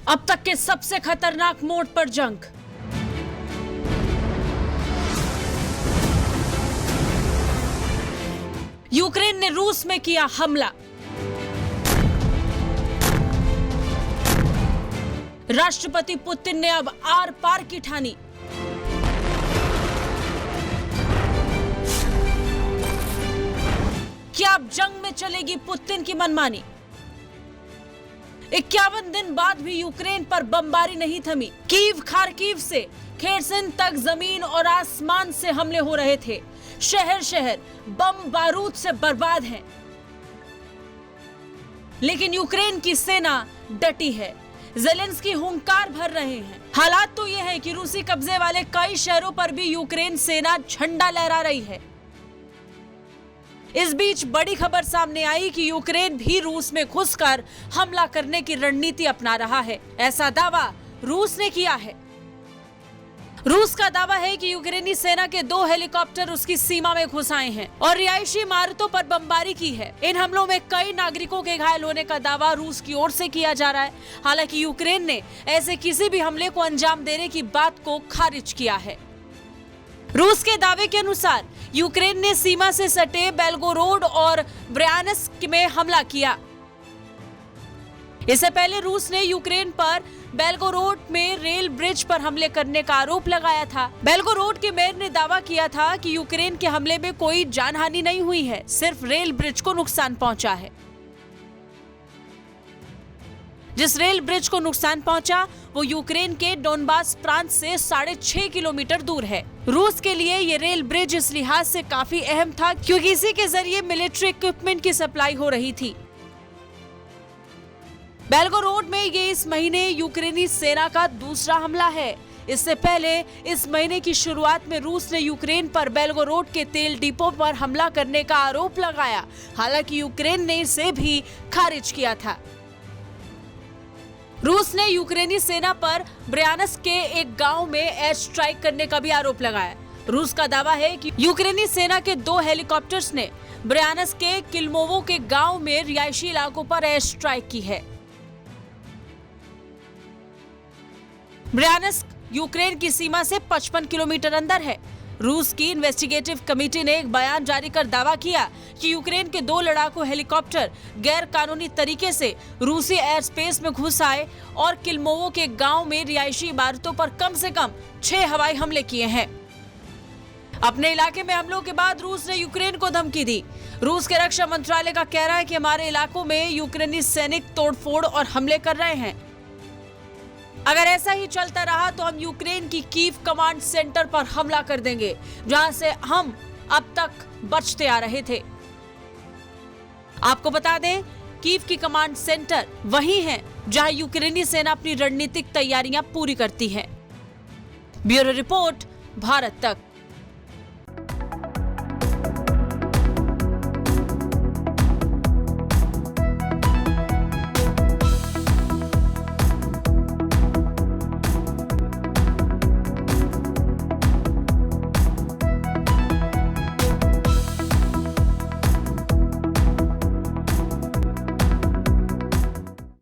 अब तक के सबसे खतरनाक मोड़ पर जंग। यूक्रेन ने रूस में किया हमला। राष्ट्रपति पुतिन ने अब आर पार की ठानी। क्या अब जंग में चलेगी पुतिन की मनमानी? 51 दिन बाद भी यूक्रेन पर बमबारी नहीं थमी। कीव खार्किव से खेरसन तक जमीन और आसमान से हमले हो रहे थे। शहर शहर बम बारूद से बर्बाद हैं। लेकिन यूक्रेन की सेना डटी है। ज़ेलेंस्की हुंकार भर रहे हैं। हालात तो यह है कि रूसी कब्जे वाले कई शहरों पर भी यूक्रेन सेना झंडा लहरा रही है। इस बीच बड़ी खबर सामने आई कि यूक्रेन भी रूस में घुसकर हमला करने की रणनीति अपना रहा है। ऐसा दावा रूस ने किया है। रूस का दावा है कि यूक्रेनी सेना के 2 हेलीकॉप्टर उसकी सीमा में घुस आए हैं और रिहायशी इमारतों पर बमबारी की है। इन हमलों में कई नागरिकों के घायल होने का दावा रूस की ओर से किया जा रहा है। हालांकि यूक्रेन ने ऐसे किसी भी हमले को अंजाम देने की बात को खारिज किया है। रूस के दावे के अनुसार यूक्रेन ने सीमा से सटे बेल्गोरोड और ब्रयानस्क में हमला किया। इससे पहले रूस ने यूक्रेन पर बेल्गोरोड में रेल ब्रिज पर हमले करने का आरोप लगाया था। बेल्गोरोड के मेयर ने दावा किया था कि यूक्रेन के हमले में कोई जानहानि नहीं हुई है, सिर्फ रेल ब्रिज को नुकसान पहुंचा है। जिस रेल ब्रिज को नुकसान पहुंचा वो यूक्रेन के डोनबास प्रांत से 6.5 किलोमीटर दूर है। रूस के लिए ये रेल ब्रिज इस लिहाज से काफी अहम था क्योंकि इसी के जरिए मिलिट्री इक्विपमेंट की सप्लाई हो रही थी। बेल्गोरोड में ये इस महीने यूक्रेनी सेना का दूसरा हमला है। इससे पहले इस महीने की शुरुआत में रूस ने यूक्रेन पर बेल्गोरोड के तेल डिपो पर हमला करने का आरोप लगाया। हालांकि यूक्रेन ने इसे भी खारिज किया था। रूस ने यूक्रेनी सेना पर ब्रयानस्क के एक गांव में एयर स्ट्राइक करने का भी आरोप लगाया। रूस का दावा है कि यूक्रेनी सेना के 2 हेलीकॉप्टर्स ने ब्रयानस्क के किल्मोवो के गांव में रिहायशी इलाकों पर एयर स्ट्राइक की है। ब्रयानस्क यूक्रेन की सीमा से 55 किलोमीटर अंदर है। रूस की इन्वेस्टिगेटिव कमेटी ने एक बयान जारी कर दावा किया कि यूक्रेन के 2 लड़ाकू हेलीकॉप्टर गैर कानूनी तरीके से रूसी एयर स्पेस में घुस आए और किल्मोवो के गांव में रिहायशी इमारतों पर कम से कम 6 हवाई हमले किए हैं। अपने इलाके में हमलों के बाद रूस ने यूक्रेन को धमकी दी। रूस के रक्षा मंत्रालय का कहना है कि हमारे इलाकों में यूक्रेनी सैनिक तोड़फोड़ और हमले कर रहे हैं। अगर ऐसा ही चलता रहा तो हम यूक्रेन की कीव कमांड सेंटर पर हमला कर देंगे, जहां से हम अब तक बचते आ रहे थे। आपको बता दें, कीव की कमांड सेंटर वही है जहां यूक्रेनी सेना अपनी रणनीतिक तैयारियां पूरी करती है। ब्यूरो रिपोर्ट, भारत तक।